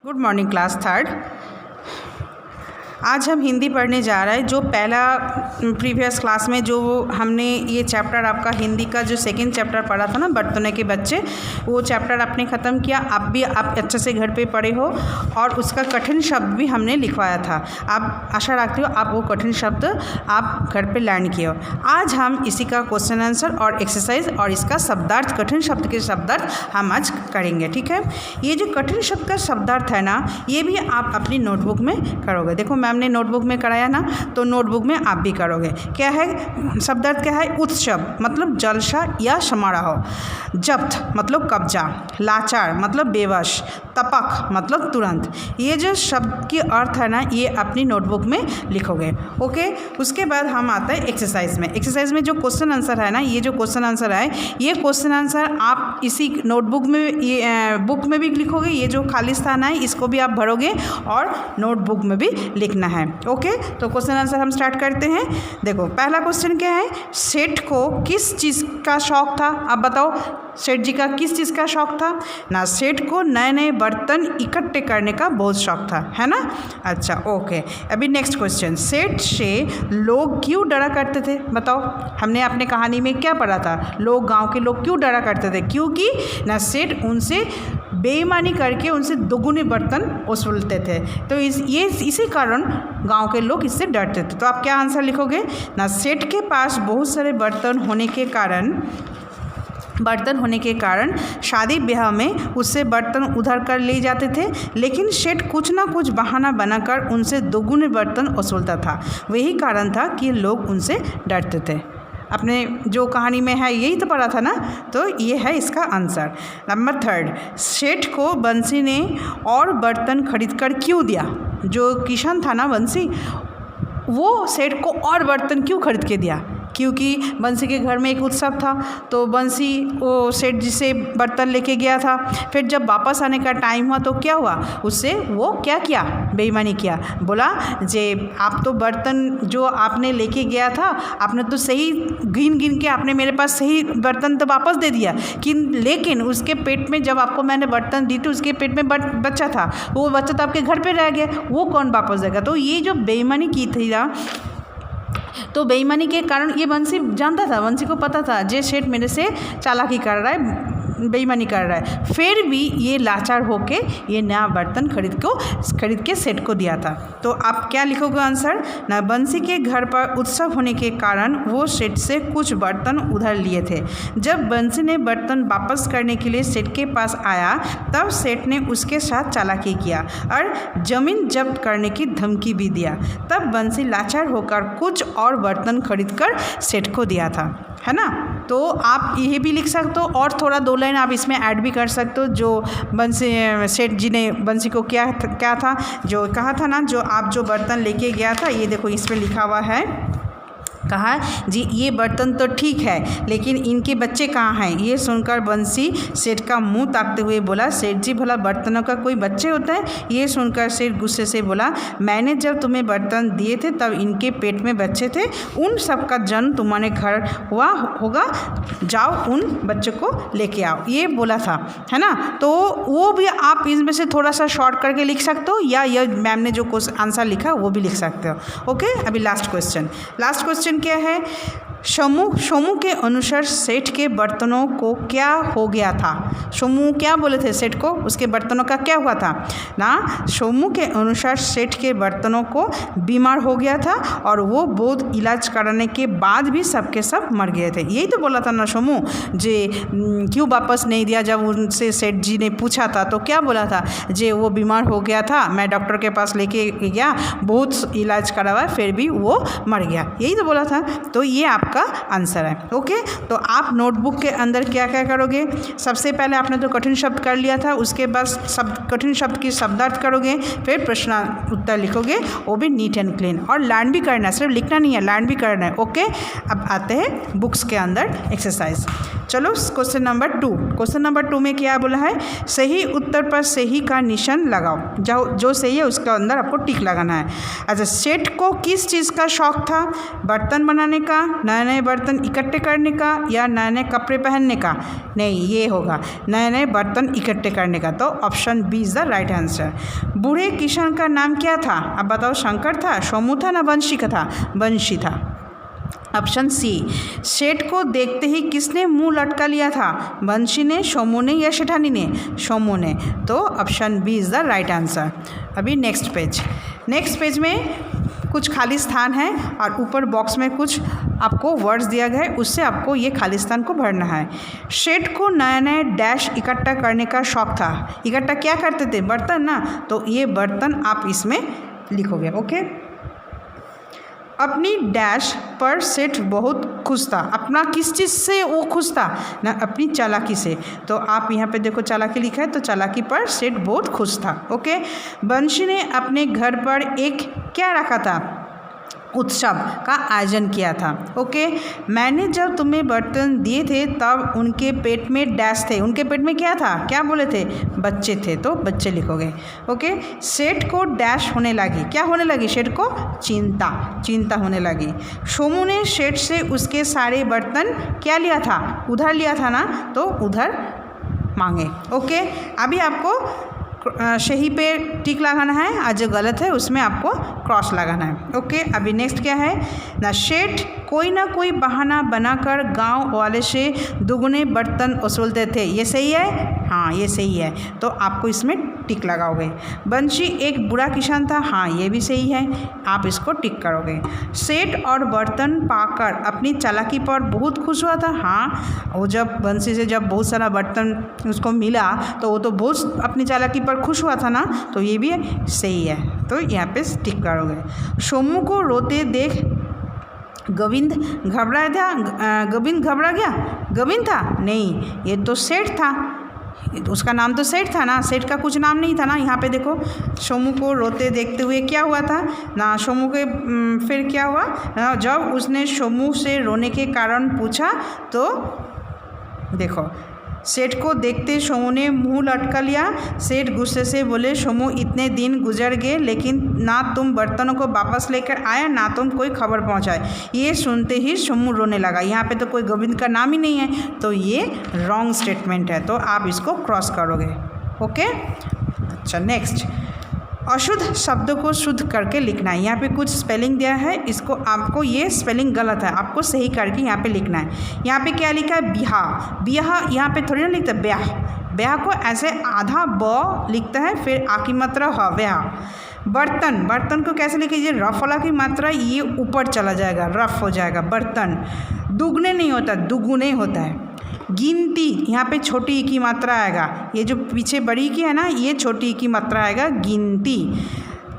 Good morning class third. आज हम हिंदी पढ़ने जा रहे हैं। जो पहला प्रीवियस क्लास में जो हमने ये चैप्टर आपका हिंदी का जो सेकंड चैप्टर पढ़ा था ना, बर्तनों के बच्चे, वो चैप्टर आपने ख़त्म किया। आप अच्छे से घर पे पढ़े हो और उसका कठिन शब्द भी हमने लिखवाया था। आप आशा रखती हो आप वो कठिन शब्द आप घर पे लर्न किए हो। आज हम इसी का क्वेश्चन आंसर और एक्सरसाइज और इसका शब्दार्थ, कठिन शब्द के शब्दार्थ हम आज करेंगे। ठीक है, ये जो कठिन शब्द का शब्दार्थ है ना, ये भी आप अपनी नोटबुक में करोगे। देखो मैम ने नोटबुक में कराया ना, तो नोटबुक में आप भी करोगे। क्या है शब्दार्थ? क्या है? उत्सव मतलब जलसा या समारोह, जब्त मतलब कब्जा, लाचार मतलब बेवश, तपक मतलब तुरंत। ये जो शब्द की अर्थ है ना, ये अपनी नोटबुक में लिखोगे। ओके, उसके बाद हम आते हैं एक्सरसाइज में। एक्सरसाइज में जो क्वेश्चन आंसर है ना, ये जो क्वेश्चन आंसर है, ये क्वेश्चन आंसर आप इसी नोटबुक में, ये बुक में भी लिखोगे। ये जो खाली स्थान है इसको भी आप भरोगे और नोटबुक में भी लिखना है। ओके, तो क्वेश्चन आंसर हम स्टार्ट करते हैं। देखो पहला क्वेश्चन क्या है? सेठ को किस चीज़ का शौक था? अब बताओ, सेठ जी का किस चीज़ का शौक था ना? सेठ को नए नए बर्तन इकट्ठे करने का बहुत शौक था, है ना? अच्छा, ओके। अभी नेक्स्ट क्वेश्चन, सेठ से लोग क्यों डरा करते थे? बताओ, हमने अपने कहानी में क्या पढ़ा था? लोग, गांव के लोग क्यों डरा करते थे? क्योंकि ना सेठ उनसे बेईमानी करके उनसे दोगुने बर्तन वसूलते थे। तो इसी कारण गांव के लोग इससे डरते थे। तो आप क्या आंसर लिखोगे ना? सेठ के पास बहुत सारे बर्तन होने के कारण शादी ब्याह में उससे बर्तन उधार कर ले जाते थे, लेकिन सेठ कुछ ना कुछ बहाना बनाकर उनसे दोगुने बर्तन वसूलता था। वही कारण था कि लोग उनसे डरते थे। अपने जो कहानी में है यही तो पढ़ा था ना, तो ये है इसका आंसर। नंबर थर्ड, सेठ को बंसी ने और बर्तन खरीदकर क्यों दिया? जो किशन था ना बंसी, वो सेठ को और बर्तन क्यों खरीद के दिया? क्योंकि बंसी के घर में एक उत्सव था, तो बंसी वो सेठ जी से बर्तन लेके गया था। फिर जब वापस आने का टाइम हुआ तो क्या हुआ? उससे वो क्या किया? बेईमानी किया। बोला जे आप तो बर्तन जो आपने लेके गया था, आपने तो सही गिन के आपने मेरे पास सही बर्तन तो वापस दे दिया, लेकिन उसके पेट में जब आपको मैंने बर्तन दी थी, उसके पेट में बच्चा था, वो बच्चा तो आपके घर पर रह गया, वो कौन वापस देगा? तो ये जो बेईमानी की थी ना, तो बेईमानी के कारण ये बंसी जानता था, बंसी को पता था जे सेठ मेरे से चालाकी कर रहा है, बेईमानी कर रहा है, फिर भी ये लाचार होके ये नया बर्तन खरीद के सेठ को दिया था। तो आप क्या लिखोगे आंसर ना? बंसी के घर पर उत्सव होने के कारण वो सेठ से कुछ बर्तन उधार लिए थे। जब बंसी ने बर्तन वापस करने के लिए सेठ के पास आया, तब सेठ ने उसके साथ चालाकी किया और जमीन जब्त करने की धमकी भी दिया। तब बंसी लाचार होकर कुछ और बर्तन खरीदकर सेठ को दिया था, है ना? तो आप ये भी लिख सकते हो और थोड़ा दो लाइन आप इसमें ऐड भी कर सकते हो। जो सेठ जी ने बंसी को क्या था जो कहा था ना, जो आप जो बर्तन लेके गया था, ये देखो इसमें लिखा हुआ है, कहा जी ये बर्तन तो ठीक है, लेकिन इनके बच्चे कहाँ हैं? ये सुनकर बंसी सेठ का मुंह ताकते हुए बोला, सेठ जी भला बर्तनों का कोई बच्चे होता है? ये सुनकर सेठ गुस्से से बोला, मैंने जब तुम्हें बर्तन दिए थे तब इनके पेट में बच्चे थे, उन सब का जन्म तुम्हारे घर हुआ होगा, जाओ उन बच्चों को लेके आओ, ये बोला था, है ना? तो वो भी आप इसमें से थोड़ा सा शॉर्ट करके लिख सकते हो, या यह मैम ने जो आंसर लिखा वो भी लिख सकते हो। ओके, अभी लास्ट क्वेश्चन क्या है? सोमू के अनुसार सेठ के बर्तनों को क्या हो गया था? सोमू क्या बोले थे सेठ को? उसके बर्तनों का क्या हुआ था ना? सोमू के अनुसार सेठ के बर्तनों को बीमार हो गया था और वो बहुत इलाज कराने के बाद भी सबके सब मर गए थे। यही तो बोला था ना सोमू, जे क्यों वापस नहीं दिया? जब उनसे सेठ जी ने पूछा था तो क्या बोला था? जे वो बीमार हो गया था, मैं डॉक्टर के पास लेके गया, बहुत इलाज करवाया, फिर भी वो मर गया। यही तो बोला था। तो ये आपका आंसर है। ओके, तो आप नोटबुक के अंदर क्या क्या करोगे? सबसे पहले आपने तो कठिन शब्द कर लिया था, उसके बाद कठिन शब्द की शब्दार्थ करोगे, फिर प्रश्न उत्तर लिखोगे, वो भी नीट एंड क्लीन, और लर्न भी करना है, सिर्फ लिखना नहीं है, लर्न भी करना है। ओके, अब आते हैं बुक्स के अंदर एक्सरसाइज। चलो क्वेश्चन नंबर 2। क्वेश्चन नंबर 2 में क्या बोला है, सही उत्तर पर सही का निशान लगाओ। जो सही है उसके अंदर आपको टिक लगाना है। अच्छा, सेठ को किस चीज़ का शौक था, बर्तन बनाने का, नए नए बर्तन इकट्ठे करने का, या नए नए कपड़े पहनने का? नहीं, ये होगा नए नए बर्तन इकट्ठे करने का। तो option B is the right answer. बूढ़े किसान का नाम क्या था? अब बताओ, शंकर था, सोमू था ना वंशी का था? वंशी था। ऑप्शन सी, सेठ को देखते ही किसने मुंह लटका लिया था, वंशी ने, सोमू ने या सेठानी ने? सोमू ने। तो option B is the right answer. अभी नेक्स्ट पेज में कुछ खाली स्थान है और ऊपर बॉक्स में कुछ आपको वर्ड्स दिया गया है, उससे आपको ये खाली स्थान को भरना है। सेठ को नए नए डैश इकट्ठा करने का शौक था। इकट्ठा क्या करते थे? बर्तन ना। तो ये बर्तन आप इसमें लिखोगे। ओके। अपनी डैश पर सेठ बहुत खुश था। अपना किस चीज़ से वो खुश था ना? अपनी चालाकी से। तो आप यहाँ पे देखो चालाकी लिखा है, तो चालाकी पर सेठ बहुत खुश था। ओके। वंशी ने अपने घर पर एक क्या रखा था? उत्सव का आयोजन किया था। ओके। मैंने जब तुम्हें बर्तन दिए थे तब उनके पेट में डैश थे। उनके पेट में क्या था? क्या बोले थे? बच्चे थे। तो बच्चे लिखोगे। ओके। सेठ को डैश होने लगी। क्या होने लगी? सेठ को चिंता होने लगी। सोमू ने सेठ से उसके सारे बर्तन क्या लिया था? उधार लिया था ना? तो उधार मांगे। ओके। अभी आपको सही पे टिक लगाना है और जो गलत है उसमें आपको क्रॉस लगाना है। ओके। अभी नेक्स्ट क्या है ना, सेठ कोई ना कोई बहाना बनाकर गांव वाले से दुगने बर्तन वसूलते थे। ये सही है? हाँ, ये सही है। तो आपको इसमें टिक लगाओगे। वंशी एक बुरा किसान था। हाँ, ये भी सही है, आप इसको टिक करोगे। सेठ और बर्तन पाकर अपनी चालाकी पर बहुत खुश हुआ था। हाँ, वो जब वंशी से जब बहुत सारा बर्तन उसको मिला तो वो तो बहुत अपनी चालाकी पर खुश हुआ था ना, तो ये भी सही है। तो यहाँ पे टिक करोगे। सोमू को रोते देख गोविंद घबरा गया? गोविंद था? नहीं, ये तो सेठ था। उसका नाम तो सेठ था ना, सेठ का कुछ नाम नहीं था ना। यहाँ पे देखो, सोमू को रोते देखते हुए क्या हुआ था ना, सोमू के फिर क्या हुआ ना, जब उसने सोमू से रोने के कारण पूछा तो देखो, सेठ को देखते सोमू ने मुंह लटका लिया। सेठ गुस्से से बोले, सोमू इतने दिन गुजर गए लेकिन ना तुम बर्तनों को वापस लेकर आया ना तुम कोई खबर पहुंचाए। ये सुनते ही सोमू रोने लगा। यहाँ पे तो कोई गोविंद का नाम ही नहीं है, तो ये रॉन्ग स्टेटमेंट है, तो आप इसको क्रॉस करोगे। ओके। अच्छा, नेक्स्ट, अशुद्ध शब्दों को शुद्ध करके लिखना है। यहाँ पे कुछ स्पेलिंग दिया है, इसको आपको, ये स्पेलिंग गलत है, आपको सही करके यहाँ पे लिखना है। यहाँ पे क्या लिखा है? ब्याह। यहाँ पे थोड़ी ना लिखता है ब्याह। ब्याह को ऐसे आधा ब लिखता है, फिर आ की मात्रा ह, ब्याह। बर्तन को कैसे लिखिए? रफ वाला की मात्रा ये ऊपर चला जाएगा, रफ हो जाएगा। बर्तन दुगने नहीं होता, दुगुने होता है। गिनती, यहाँ पे छोटी ई की मात्रा आएगा, ये जो पीछे बड़ी की है ना, ये छोटी ई की मात्रा आएगा, गिनती।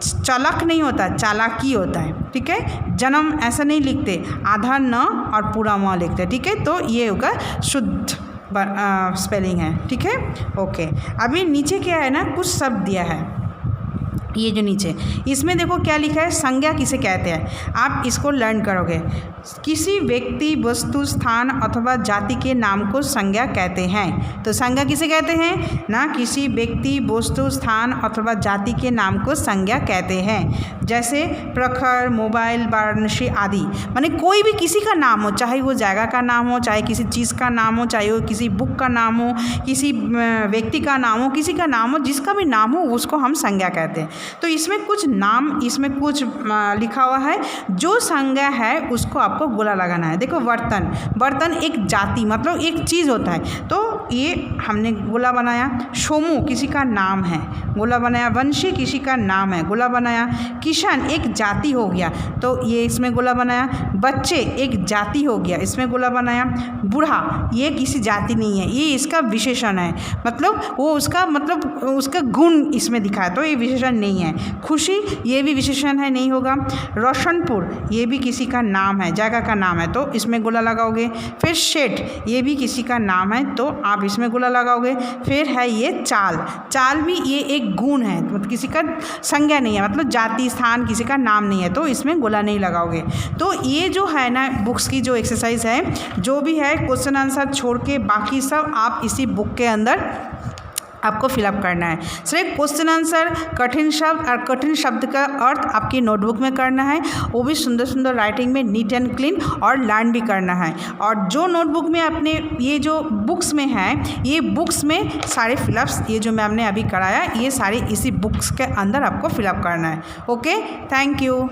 चालाक नहीं होता, चालाकी होता है। ठीक है। जन्म ऐसा नहीं लिखते, आधा न और पूरा म लिखते। ठीक है। तो ये होगा शुद्ध स्पेलिंग है। ठीक है। ओके। अभी नीचे क्या है ना, कुछ शब्द दिया है, ये जो नीचे, इसमें देखो क्या लिखा है, संज्ञा किसे कहते हैं, आप इसको लर्न करोगे। किसी व्यक्ति, वस्तु, स्थान अथवा जाति के नाम को संज्ञा कहते हैं। तो संज्ञा किसे कहते हैं ना, किसी व्यक्ति, वस्तु, स्थान अथवा जाति के नाम को संज्ञा कहते हैं। जैसे प्रखर, मोबाइल, वाराणसी आदि। माने कोई भी किसी का नाम हो, चाहे वो जगह का नाम हो, चाहे किसी चीज़ का नाम हो, चाहे वो किसी बुक का नाम हो, किसी व्यक्ति का नाम हो, किसी का नाम हो, जिसका भी नाम हो उसको हम संज्ञा कहते हैं। तो इसमें कुछ नाम, इसमें कुछ लिखा हुआ है, जो संज्ञा है उसको आपको गोला लगाना है। देखो, बर्तन एक जाति मतलब एक चीज़ होता है, तो ये हमने गोला बनाया। सोमू किसी का नाम है, गोला बनाया। वंशी किसी का नाम है, गोला बनाया। किशन एक जाति हो गया, तो ये इसमें गोला बनाया। बच्चे एक जाति हो गया, इसमें गोला बनाया। बूढ़ा ये किसी जाति नहीं है, ये इसका विशेषण है, मतलब वो उसका गुण इसमें दिखा है, तो ये विशेषण नहीं नहीं है। खुशी ये भी विशेषण है, नहीं होगा। रोशनपुर ये भी किसी का नाम है, जगह का नाम है, तो इसमें गोला लगाओगे। फिर शेठ ये भी किसी का नाम है, तो आप इसमें गोला लगाओगे। फिर है ये चाल, चाल भी ये एक गुण है, मतलब किसी का संज्ञा नहीं है, मतलब जाति स्थान किसी का नाम नहीं है, तो इसमें गोला नहीं लगाओगे। तो ये जो है ना बुक्स की जो एक्सरसाइज है, जो भी है क्वेश्चन आंसर छोड़ के बाकी सब आप इसी बुक के अंदर आपको फिलअप करना है। सिर्फ क्वेश्चन आंसर, कठिन शब्द और कठिन शब्द का अर्थ आपकी नोटबुक में करना है, वो भी सुंदर सुंदर राइटिंग में, नीट एंड क्लीन, और लर्न भी करना है। और जो नोटबुक में अपने ये जो बुक्स में है, ये बुक्स में सारे फिलअप्स, ये जो मैम ने अभी कराया, ये सारे इसी बुक्स के अंदर आपको फिलअप करना है। Okay, thank you.